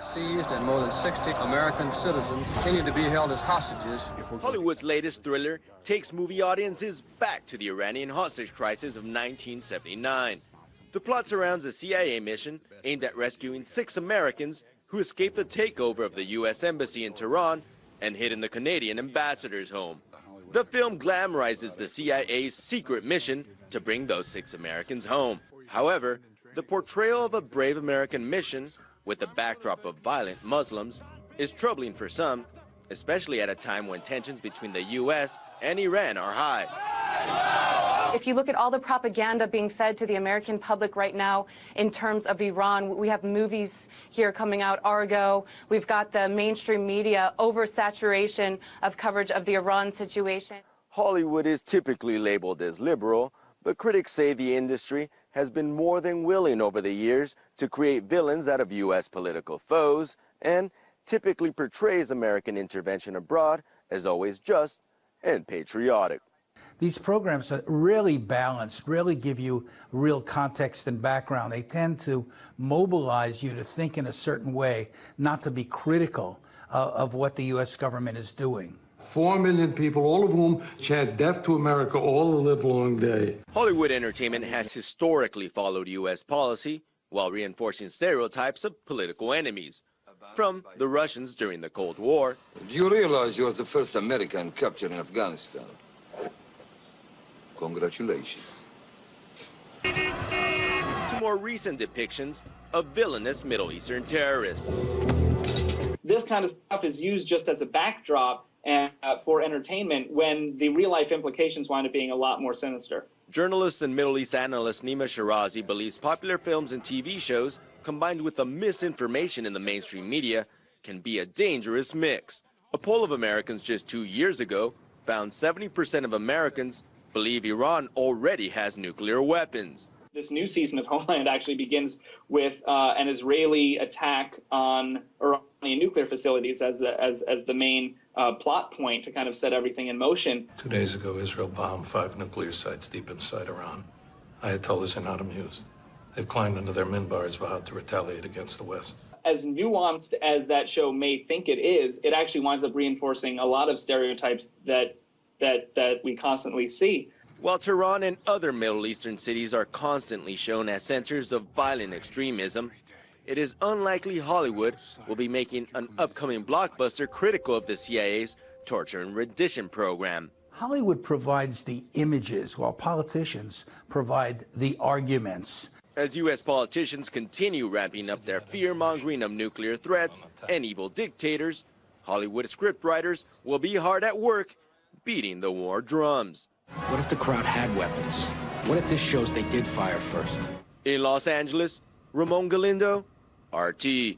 seized and more than 60 American citizens continue to be held as hostages. Hollywood's latest thriller takes movie audiences back to the Iranian hostage crisis of 1979. The plot surrounds a CIA mission aimed at rescuing 6 Americans who escaped the takeover of the U.S. Embassy in Tehran and hid in the Canadian ambassador's home. The film glamorizes the CIA's secret mission to bring those 6 Americans home. However, the portrayal of a brave American mission with the backdrop of violent Muslims is troubling for some, especially at a time when tensions between the U.S. and Iran are high. If you look at all the propaganda being fed to the American public right now in terms of Iran, we have movies here coming out, Argo. We've got the mainstream media oversaturation of coverage of the Iran situation. Hollywood is typically labeled as liberal, but critics say the industry has been more than willing over the years to create villains out of U.S. political foes and typically portrays American intervention abroad as always just and patriotic. These programs are really balanced, really give you real context and background. They tend to mobilize you to think in a certain way, not to be critical of what the U.S. government is doing. 4 million people, all of whom chant death to America all the livelong day. Hollywood entertainment has historically followed U.S. policy while reinforcing stereotypes of political enemies. From the Russians during the Cold War. Do you realize you are the first American captured in Afghanistan? Congratulations. To more recent depictions of villainous Middle Eastern terrorists. This kind of stuff is used just as a backdrop and for entertainment when the real-life implications wind up being a lot more sinister. Journalist and Middle East analyst Nima Shirazi believes popular films and TV shows combined with the misinformation in the mainstream media can be a dangerous mix. A poll of Americans just 2 years ago found 70% of Americans believe Iran already has nuclear weapons. This new season of Homeland actually begins with an Israeli attack on Iranian nuclear facilities as the main plot point to kind of set everything in motion. 2 days ago, Israel bombed 5 nuclear sites deep inside Iran. Ayatollahs are not amused. They've climbed into their minbars, vowed to retaliate against the West. As nuanced as that show may think it is, it actually winds up reinforcing a lot of stereotypes that we constantly see. While Tehran and other Middle Eastern cities are constantly shown as centers of violent extremism, it is unlikely Hollywood will be making an upcoming blockbuster critical of the CIA's torture and rendition program. Hollywood provides the images while politicians provide the arguments. As U.S. politicians continue ramping up their fear-mongering of nuclear threats and evil dictators, Hollywood scriptwriters will be hard at work beating the war drums. What if the crowd had weapons? What if this shows they did fire first? In Los Angeles, Ramon Galindo, RT.